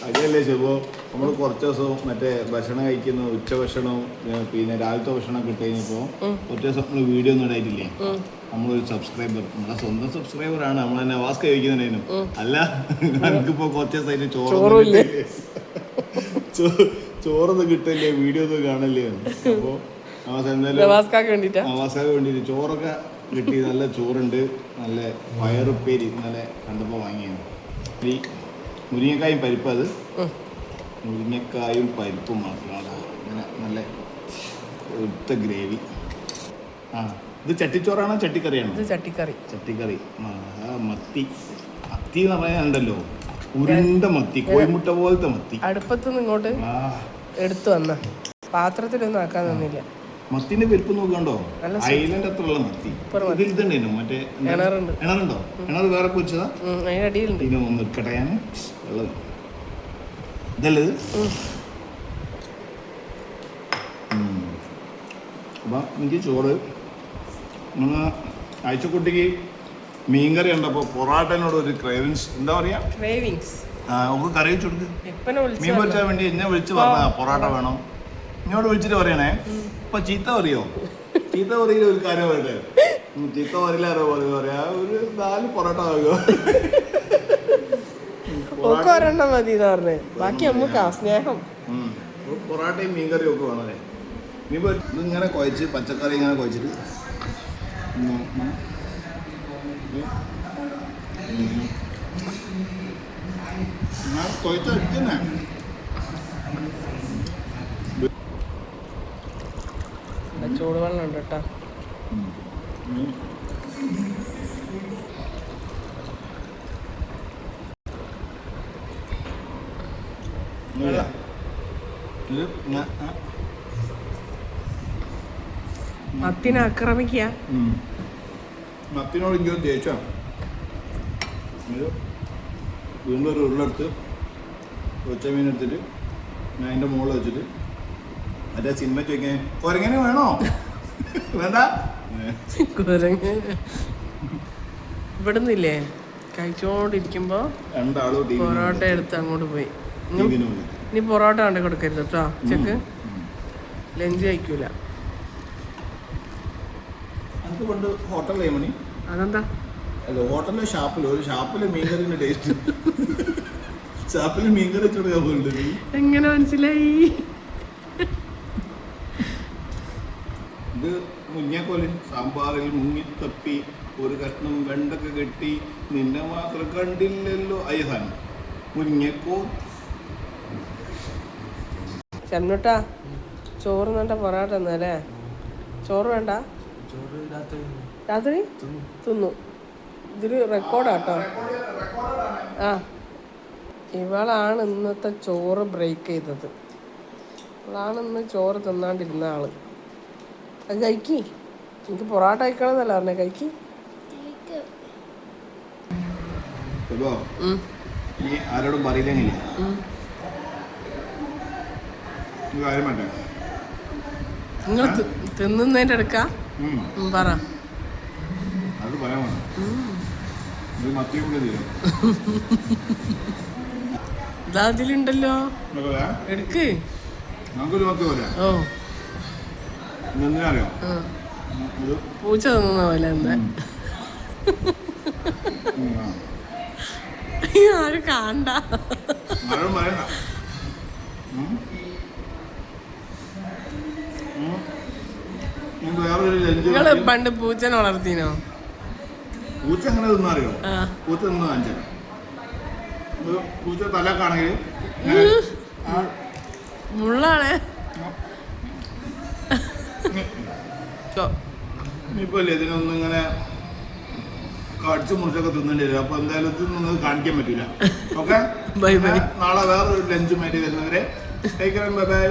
അതല്ലേ ശുഭോ നമ്മൾ കുറച്ച് ദിവസവും മറ്റേ ഭക്ഷണം കഴിക്കുന്നു ഉച്ചഭക്ഷണവും പിന്നെ രാവിലത്തെ ഭക്ഷണം കിട്ടിക്കഴിഞ്ഞപ്പോൾ കുറച്ച് ദിവസം നമ്മൾ വീഡിയോ ഒന്നും ഇടായിട്ടില്ലേ നമ്മളൊരു സബ്സ്ക്രൈബർ നമ്മുടെ സ്വന്തം സബ്സ്ക്രൈബറാണ് നമ്മൾ നവാസ് കഴിക്കുന്നതിനും അല്ല എനിക്കിപ്പോ കുറച്ച് ദിവസമായിട്ട് ചോറൊന്നും കിട്ടില്ലേ വീഡിയോ ഒന്നും കാണല്ലേ അപ്പോൾ നവാസ്കാക്ക് വേണ്ടിയിട്ട് ചോറൊക്കെ കിട്ടി നല്ല ചോറുണ്ട് നല്ല പയറുപ്പേരി നല്ല കണ്ടപ്പോൾ വാങ്ങിയാണ് ഈ മുരിങ്ങക്കായും പരിപ്പ് അത് മുരിങ്ങക്കായും പരിപ്പും മാത്രമാണ് അങ്ങനെ നല്ല ഒറ്റ ഗ്രേവി ഇത് ചട്ടിച്ചോറാണോ ചട്ടിക്കറിയാണോ ചട്ടിക്കറി മത്തി മത്തി എന്ന് പറയാൻ ഉണ്ടല്ലോ ഉരുണ്ട മത്തി കോഴിമുട്ട പോലത്തെ മത്തി അടുപ്പത്തുനിന്ന് ഇങ്ങോട്ട് എടുത്തു വന്ന പാത്രത്തിലൊന്നും ആക്കാൻ തന്നില്ല മത്തിന്റെ പരിപ്പ് നോക്കണ്ടോ ഐലൻഡ് അത്രയുള്ള മത്തി ഇതിൽ ഇതുണ്ടായിരുന്നു മറ്റേ കിണറുണ്ടോ കിണർ വേറെ പൊരിച്ചതാ ഇതിനെ ഒന്ന് ഇരിക്കട്ടെ ഞാൻ വെള്ളം ഇതല്ലേ അപ്പൊ എനിക്ക് ചോറ് ആഴ്ചക്കുട്ടിക്ക് മീൻകറി ഉണ്ടപ്പോ പൊറാട്ടനോട് ഒരു ക്രേവിങ്സ് എന്താ പറയാ നമുക്ക് കറി വെച്ചു കൊടുക്ക് മീൻ പൊരിച്ചാൻ വേണ്ടി എന്നെ വിളിച്ച് പറഞ്ഞ പൊറാട്ട വേണം ഇങ്ങോട്ട് വിളിച്ചിട്ട് പറയണേ ഇപ്പൊ ചീത്ത പറയോ ചീത്ത പറയില്ല ഒരു കാര്യം പറയട്ടെ ചീത്ത പറയില്ലാരോ പറയാ ഒരു 4 പൊറോട്ട ആകുമോ പൊറോട്ടയും മീൻകറിയും ഒക്കെ വേണമല്ലേ നീ ഇതിങ്ങനെ കുഴച്ച് പച്ചക്കറി ഇങ്ങനെ കുഴച്ചിട്ട് കുഴച്ചടിക്കുന്നേ ചൂടുവെള്ളം ഉണ്ട് കേട്ടോ മത്തിനെ ആക്രമിക്കുക മത്തിനോട് എനിക്ക് ദേഷ്യം വീണ്ടും ഒരു ഉരുളെടുത്ത് ഒച്ച മീൻ എടുത്തിട്ട് ഞാൻ അതിൻ്റെ മുകളിൽ വെച്ചിട്ട് മറ്റേ സിനിമയ്ക്ക് വെക്കാൻ കുരങ്ങനെ വേണോ വേണ്ട ഇവിടുന്നില്ലേ കഴിച്ചോണ്ടിരിക്കുമ്പോ പൊറോട്ട എടുത്ത് അങ്ങോട്ട് പോയി ഇനി പൊറോട്ട കണ്ടു കൊടുക്കരുത് കേട്ടോ ഉച്ചക്ക് ലഞ്ച് കഴിക്കൂല പണ്ട് ഹോട്ടലിലെ മണി അതെന്താ അല്ല ഹോട്ടലിലെ ഷാപ്പിലെ മീൻകറിന്റെ ടേസ്റ്റ് ഷാപ്പിലെ മീൻകറി ചുടുക്കാൻ പോലുണ്ട് എങ്ങനെ മനസ്സിലായി ഇത് മുഞ്ഞക്കോല് സാമ്പാറിൽ മുങ്ങിത്തപ്പി ഒരു കഷ്ണം വെണ്ടൊക്കെ കെട്ടി നിന്നെ മാത്രം കണ്ടില്ലല്ലോ അയ്യസാൻ മുഞ്ഞക്കോ ചെമ്മട്ടാ ചോറ് വേണ്ട പൊറോട്ട എന്നല്ലേ ചോറ് വേണ്ട രാത്രി തിന്നു ഇതൊരു റെക്കോർഡാട്ടോ ആ ഇവളാണ് ഇന്നത്തെ ചോറ് ബ്രേക്ക് ചെയ്തത് ഇവളാണ് ഇന്ന് ചോറ് തിന്നാണ്ടിരുന്ന ആള് അത് കഴിക്കി എനിക്ക് പൊറോട്ട കഴിക്കണമെന്നല്ല പറഞ്ഞേ കഴിക്കി നീ ആരോടും പറയില്ലെങ്കിലേ നിങ്ങൾ തിന്നുന്നതിൻ്റെ അടുക്ക പറ അത് പറയാൻ ഇതാ അതിലുണ്ടല്ലോ എടുക്ക് ഓ പൂച്ച തിന്നുന്ന പോലെ എന്താ ആരും കാണണ്ട നിങ്ങള് പണ്ട് പൂച്ചനെ വളർത്തിനോ പൂച്ച അങ്ങനെ തിന്നറിയോ പൂച്ച തിന്നു കാണിച്ചു പൂച്ച തലക്കാണെങ്കിൽ മുള്ളാണേ ഇനിയിപ്പോ ഇതിനൊന്നും ഇങ്ങനെ കടിച്ചു മുറിച്ചൊക്കെ തിന്നേണ്ടി വരും അപ്പൊ എന്തായാലും ഇതൊന്നും കാണിക്കാൻ പറ്റില്ല ഓക്കെ ബൈ ബൈ നാളെ വേറൊരു ലഞ്ചുമായിട്ട് വരുന്നവരെ ബൈ ബൈ